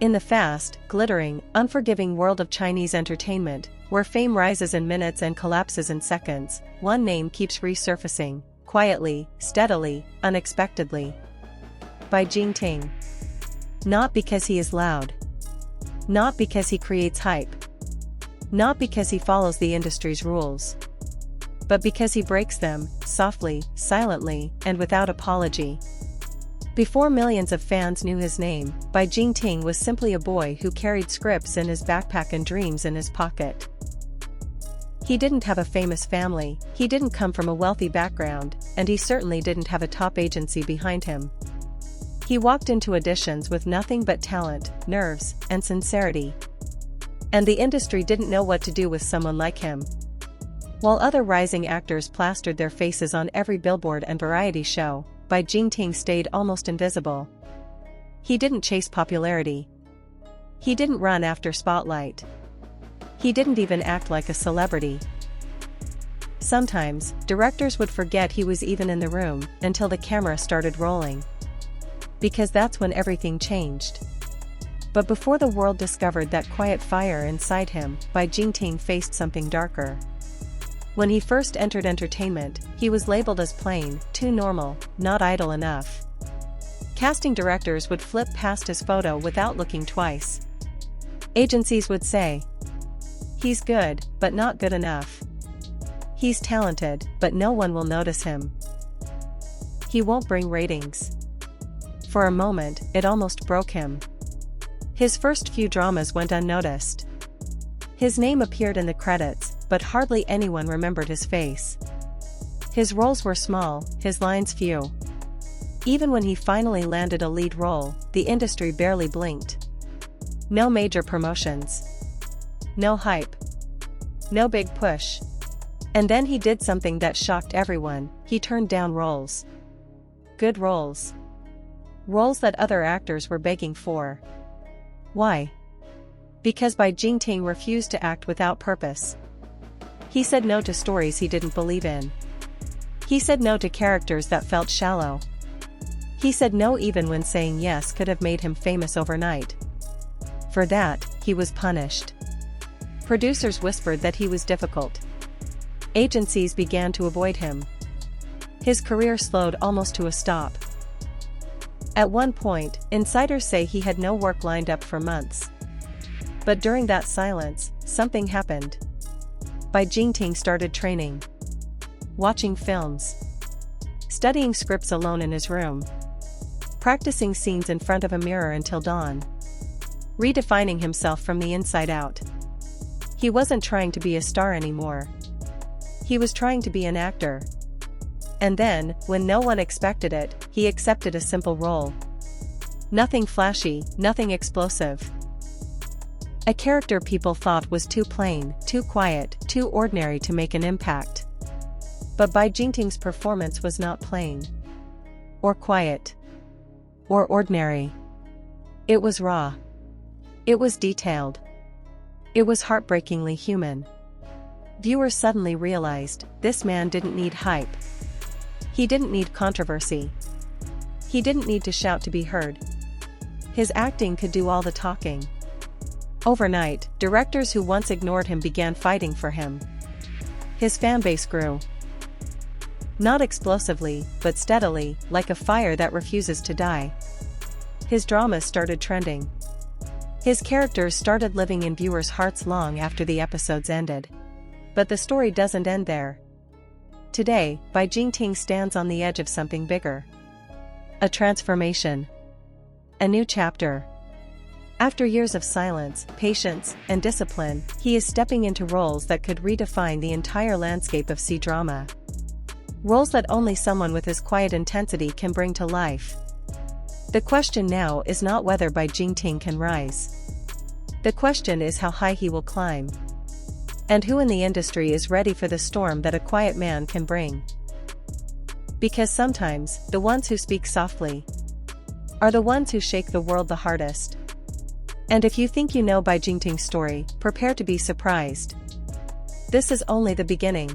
In the fast, glittering, unforgiving world of Chinese entertainment, where fame rises in minutes and collapses in seconds, one name keeps resurfacing, quietly, steadily, unexpectedly. Bai Jingting. Not because he is loud. Not because he creates hype. Not because he follows the industry's rules. But because he breaks them, softly, silently, and without apology. Before millions of fans knew his name, Bai Jingting was simply a boy who carried scripts in his backpack and dreams in his pocket. He didn't have a famous family, he didn't come from a wealthy background, and he certainly didn't have a top agency behind him. He walked into auditions with nothing but talent, nerves, and sincerity. And the industry didn't know what to do with someone like him. While other rising actors plastered their faces on every billboard and variety show, Bai Jingting stayed almost invisible. He didn't chase popularity. He didn't run after spotlight. He didn't even act like a celebrity. Sometimes, directors would forget he was even in the room until the camera started rolling. Because that's when everything changed. But before the world discovered that quiet fire inside him, Bai Jingting faced something darker. When he first entered entertainment, he was labeled as plain, too normal, not idol enough. Casting directors would flip past his photo without looking twice. Agencies would say, "He's good, but not good enough. He's talented, but no one will notice him. He won't bring ratings." For a moment, it almost broke him. His first few dramas went unnoticed. His name appeared in the credits, but hardly anyone remembered his face. His roles were small, his lines few. Even when he finally landed a lead role, the industry barely blinked. No major promotions. No hype. No big push. And then he did something that shocked everyone, he turned down roles. Good roles. Roles that other actors were begging for. Why? Because Bai Jingting refused to act without purpose. He said no to stories he didn't believe in. He said no to characters that felt shallow. He said no even when saying yes could have made him famous overnight. For that, he was punished. Producers whispered that he was difficult. Agencies began to avoid him. His career slowed almost to a stop. At one point, insiders say he had no work lined up for months. But during that silence, something happened. Bai Jingting started training. Watching films. Studying scripts alone in his room. Practicing scenes in front of a mirror until dawn. Redefining himself from the inside out. He wasn't trying to be a star anymore. He was trying to be an actor. And then, when no one expected it, he accepted a simple role. Nothing flashy, nothing explosive. A character people thought was too plain, too quiet, too ordinary to make an impact. But Bai Jingting's performance was not plain. Or quiet. Or ordinary. It was raw. It was detailed. It was heartbreakingly human. Viewers suddenly realized, this man didn't need hype. He didn't need controversy. He didn't need to shout to be heard. His acting could do all the talking. Overnight, directors who once ignored him began fighting for him. His fanbase grew. Not explosively, but steadily, like a fire that refuses to die. His dramas started trending. His characters started living in viewers' hearts long after the episodes ended. But the story doesn't end there. Today, Bai Jingting stands on the edge of something bigger. A transformation. A new chapter. After years of silence, patience, and discipline, he is stepping into roles that could redefine the entire landscape of C-drama. Roles that only someone with his quiet intensity can bring to life. The question now is not whether Bai Jingting can rise. The question is how high he will climb. And who in the industry is ready for the storm that a quiet man can bring. Because sometimes, the ones who speak softly are the ones who shake the world the hardest. And if you think you know Bai Jingting's story, prepare to be surprised. This is only the beginning.